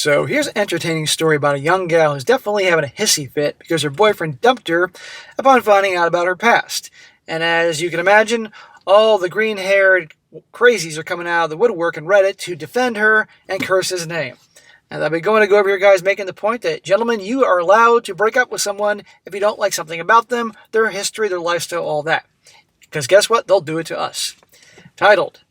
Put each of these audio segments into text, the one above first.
So here's an entertaining story about a young gal who's definitely having a hissy fit because her boyfriend dumped her upon finding out about her past. And as you can imagine, all the green-haired crazies are coming out of the woodwork and Reddit to defend her and curse his name. And I've been going to go over here, guys, making the point that, gentlemen, you are allowed to break up with someone if you don't like something about them, their history, their lifestyle, all that. Because guess what? They'll do it to us. Titled,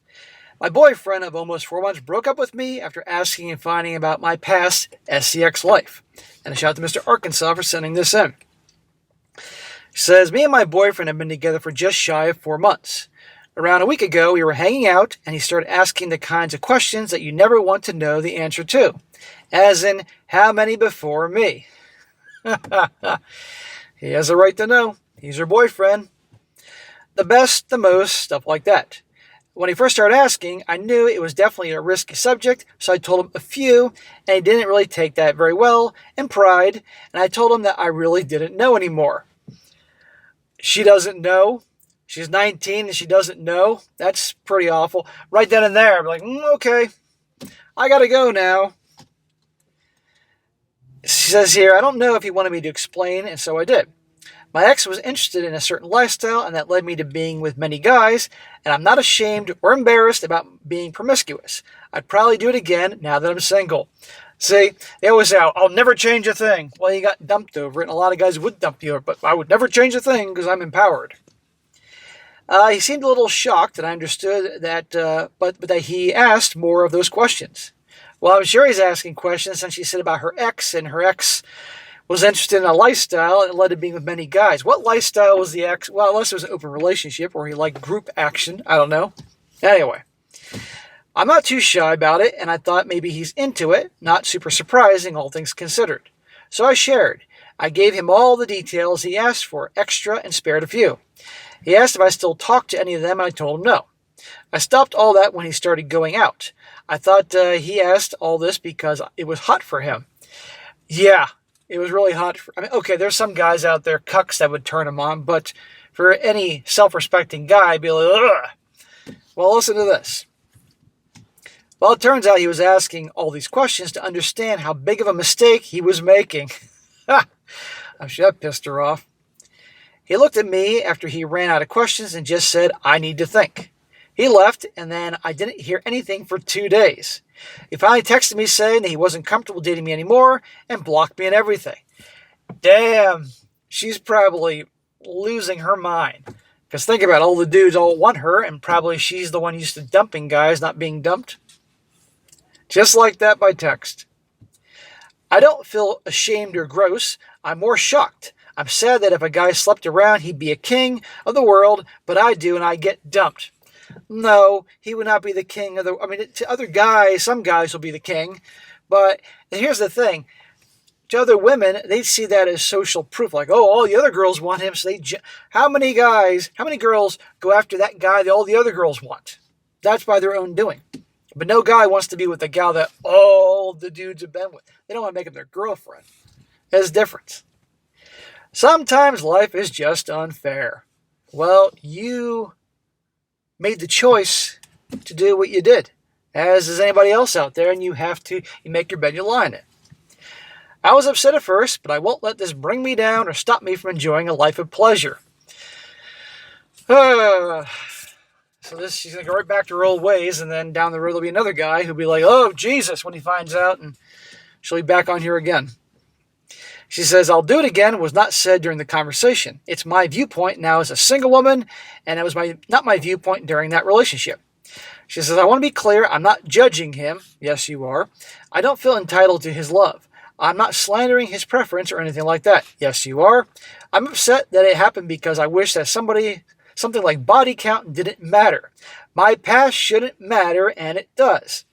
My boyfriend of almost 4 months broke up with me after asking and finding about my past SCX life. And a shout out to Mr. Arkansas for sending this in. He says, me and my boyfriend have been together for just shy of 4 months. Around a week ago, we were hanging out, and he started asking the kinds of questions that you never want to know the answer to. As in, how many before me? He has a right to know. He's her boyfriend. The best, the most, stuff like that. When he first started asking, I knew it was definitely a risky subject, so I told him a few, and he didn't really take that very well, in pride, and I told him that I really didn't know anymore. She doesn't know. She's 19 and she doesn't know. That's pretty awful. Right then and there, I'm like, okay, I gotta go now. She says here, I don't know if he wanted me to explain, and so I did. My ex was interested in a certain lifestyle, and that led me to being with many guys, and I'm not ashamed or embarrassed about being promiscuous. I'd probably do it again now that I'm single. See, they always say, I'll never change a thing. Well, you got dumped over it, and a lot of guys would dump you over, but I would never change a thing because I'm empowered. He seemed a little shocked that I understood that, but that he asked more of those questions. Well, I'm sure he's asking questions since she said about her ex, and her ex was interested in a lifestyle and it led to being with many guys. What lifestyle was the ex? Well, unless it was an open relationship or he liked group action. I don't know. Anyway, I'm not too shy about it, and I thought maybe he's into it. Not super surprising, all things considered. So I shared. I gave him all the details he asked for, extra, and spared a few. He asked if I still talked to any of them, and I told him no. I stopped all that when he started going out. I thought he asked all this because it was hot for him. Yeah, it was really hot. Okay, there's some guys out there, cucks, that would turn him on, but for any self-respecting guy, I'd be like, ugh. Well, listen to this. Well, it turns out he was asking all these questions to understand how big of a mistake he was making. I'm sure that pissed her off. He looked at me after he ran out of questions and just said, I need to think. He left, and then I didn't hear anything for 2 days. He finally texted me saying that he wasn't comfortable dating me anymore and blocked me and everything. Damn, she's probably losing her mind. Because think about it, all the dudes all want her, and probably she's the one used to dumping guys, not being dumped. Just like that by text. I don't feel ashamed or gross. I'm more shocked. I'm sad that if a guy slept around, he'd be a king of the world, but I do, and I get dumped. No, he would not be the king of the... I mean, to other guys, some guys will be the king, but here's the thing. To other women, they see that as social proof, like, oh, all the other girls want him, so how many girls go after that guy that all the other girls want? That's by their own doing. But no guy wants to be with the gal that all the dudes have been with. They don't want to make him their girlfriend. There's a difference. Sometimes life is just unfair. Well, you made the choice to do what you did, as is anybody else out there, and you make your bed, you lie in it. I was upset at first, but I won't let this bring me down or stop me from enjoying a life of pleasure. So she's going to go right back to her old ways, and then down the road there'll be another guy who'll be like, oh, Jesus, when he finds out, and she'll be back on here again. She says, I'll do it again was not said during the conversation. It's my viewpoint now as a single woman, and it was not my viewpoint during that relationship. She says, I want to be clear, I'm not judging him. Yes, you are. I don't feel entitled to his love. I'm not slandering his preference or anything like that. Yes, you are. I'm upset that it happened because I wish that something like body count didn't matter. My past shouldn't matter, and it does.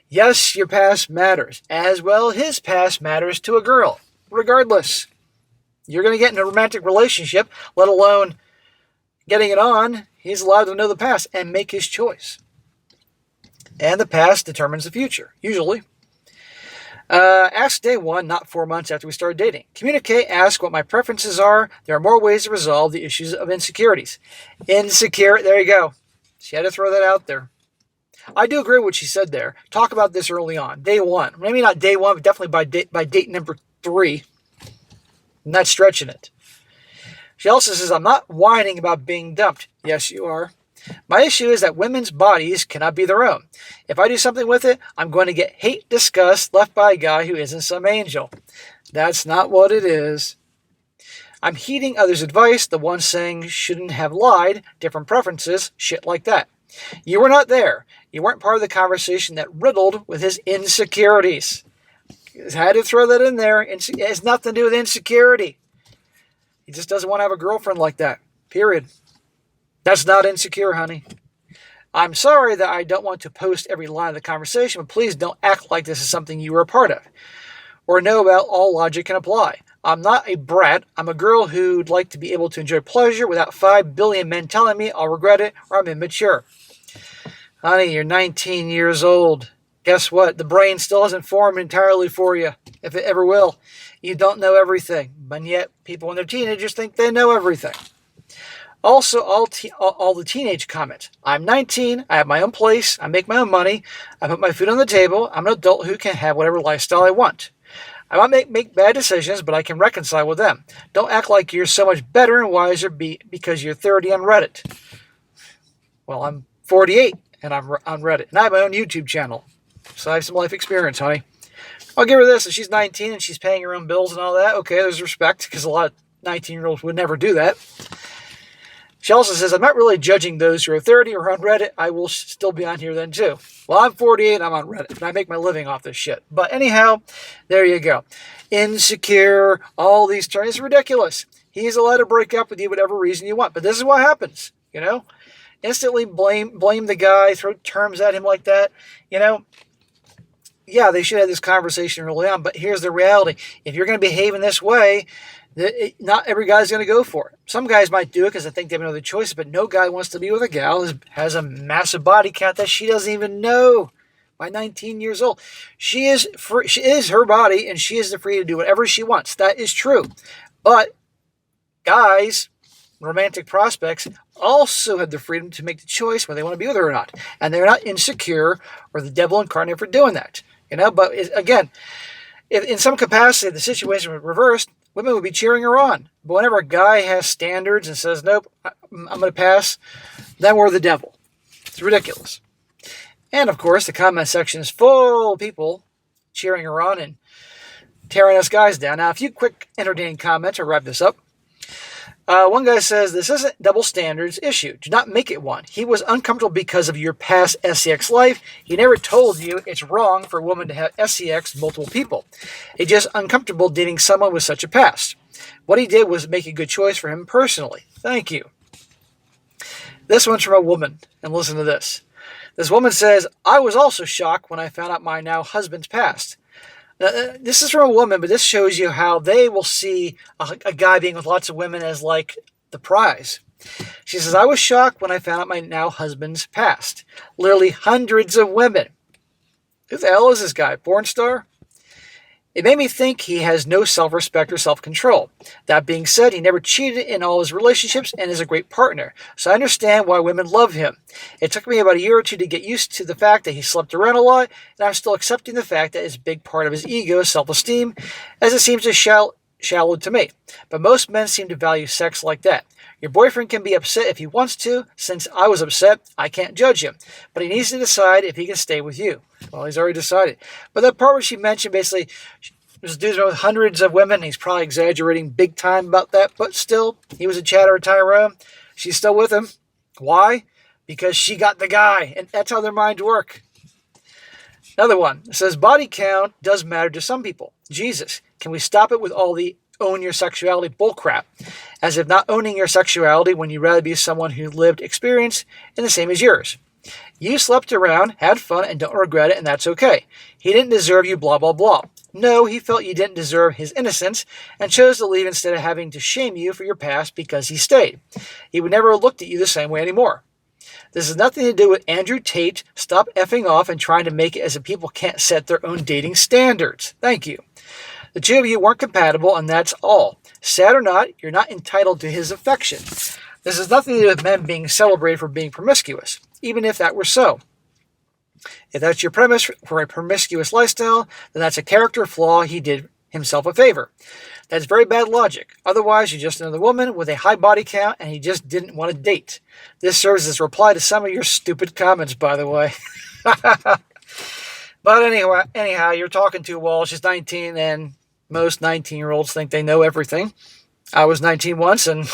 Yes, your past matters, as well his past matters to a girl. Regardless, you're going to get in a romantic relationship, let alone getting it on. He's allowed to know the past and make his choice. And the past determines the future, usually. Ask day one, not 4 months after we started dating. Communicate, ask what my preferences are. There are more ways to resolve the issues of insecurities. There you go. She had to throw that out there. I do agree with what she said there. Talk about this early on, day one. Maybe not day one, but definitely by date number 3. I'm not stretching it. She also says, I'm not whining about being dumped. Yes, you are. My issue is that women's bodies cannot be their own. If I do something with it, I'm going to get hate, disgust left by a guy who isn't some angel. That's not what it is. I'm heeding others' advice, the one saying shouldn't have lied, different preferences, shit like that. You were not there. You weren't part of the conversation that riddled with his insecurities. Had to throw that in there. It has nothing to do with insecurity. He just doesn't want to have a girlfriend like that. Period. That's not insecure, honey. I'm sorry that I don't want to post every line of the conversation, but please don't act like this is something you were a part of or know about all logic can apply. I'm not a brat. I'm a girl who'd like to be able to enjoy pleasure without 5 billion men telling me I'll regret it or I'm immature. Honey, you're 19 years old. Guess what? The brain still hasn't formed entirely for you, if it ever will. You don't know everything, but yet people when they're teenagers think they know everything. Also, all the teenage comments. I'm 19, I have my own place, I make my own money, I put my food on the table, I'm an adult who can have whatever lifestyle I want. I might make bad decisions, but I can reconcile with them. Don't act like you're so much better and wiser because you're 30 on Reddit. Well, I'm 48 and I'm on Reddit, and I have my own YouTube channel. So I have some life experience, honey. I'll give her this. If she's 19 and she's paying her own bills and all that, okay, there's respect, because a lot of 19-year-olds would never do that. She also says, I'm not really judging those who are 30 or on Reddit. I will still be on here then too. Well, I'm 48 and I'm on Reddit, and I make my living off this shit. But anyhow, there you go. Insecure, all these terms. It's ridiculous. He's allowed to break up with you whatever reason you want. But this is what happens, you know? Instantly blame the guy, throw terms at him like that, you know? Yeah, they should have this conversation early on, but here's the reality. If you're going to behave in this way, not every guy's going to go for it. Some guys might do it because they think they have no other choice, but no guy wants to be with a gal who has a massive body count that she doesn't even know. By 19 years old, she is her body, and she is free to do whatever she wants. That is true. But guys, romantic prospects, also have the freedom to make the choice whether they want to be with her or not, and they're not insecure or the devil incarnate for doing that. You know, but again, if in some capacity the situation was reversed, women would be cheering her on. But whenever a guy has standards and says, nope, I'm going to pass, then we're the devil. It's ridiculous. And of course, the comment section is full of people cheering her on and tearing us guys down. Now, a few quick entertaining comments to wrap this up. One guy says, this isn't double standards issue. Do not make it one. He was uncomfortable because of your past sex life. He never told you it's wrong for a woman to have sex multiple people. He's just uncomfortable dating someone with such a past. What he did was make a good choice for him personally. Thank you. This one's from a woman, and listen to this. This woman says, I was also shocked when I found out my now husband's past. This is from a woman, but this shows you how they will see a guy being with lots of women as like the prize. She says, I was shocked when I found out my now husband's past. Literally hundreds of women. Who the hell is this guy? Porn star? It made me think he has no self-respect or self-control. That being said, he never cheated in all his relationships and is a great partner. So I understand why women love him. It took me about a year or two to get used to the fact that he slept around a lot, and I'm still accepting the fact that it's a big part of his ego, self-esteem, as it seems to shallow to me. But most men seem to value sex like that. Your boyfriend can be upset if he wants to. Since I was upset, I can't judge him. But he needs to decide if he can stay with you. Well, he's already decided. But that part where she mentioned basically, this dude's with hundreds of women. He's probably exaggerating big time about that. But still, he was a chatter Tyrone. She's still with him. Why? Because she got the guy. And that's how their minds work. Another one. It says, body count does matter to some people. Jesus, can we stop it with all the own your sexuality bullcrap, as if not owning your sexuality when you'd rather be someone who lived experience in the same as yours. You slept around, had fun, and don't regret it, and that's okay. He didn't deserve you, blah, blah, blah. No, he felt you didn't deserve his innocence and chose to leave instead of having to shame you for your past because he stayed. He would never have looked at you the same way anymore. This has nothing to do with Andrew Tate. Stop effing off and trying to make it as if people can't set their own dating standards. Thank you. The two of you weren't compatible, and that's all. Sad or not, you're not entitled to his affection. This has nothing to do with men being celebrated for being promiscuous, even if that were so. If that's your premise for a promiscuous lifestyle, then that's a character flaw. He did himself a favor. That's very bad logic. Otherwise, you're just another woman with a high body count and he just didn't want to date. This serves as a reply to some of your stupid comments, by the way. But anyhow, you're talking to a wall. She's 19, and most 19-year-olds think they know everything. I was 19 once, and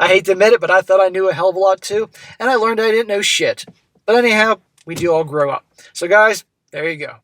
I hate to admit it, but I thought I knew a hell of a lot too, and I learned I didn't know shit. But anyhow, we do all grow up. So guys, there you go.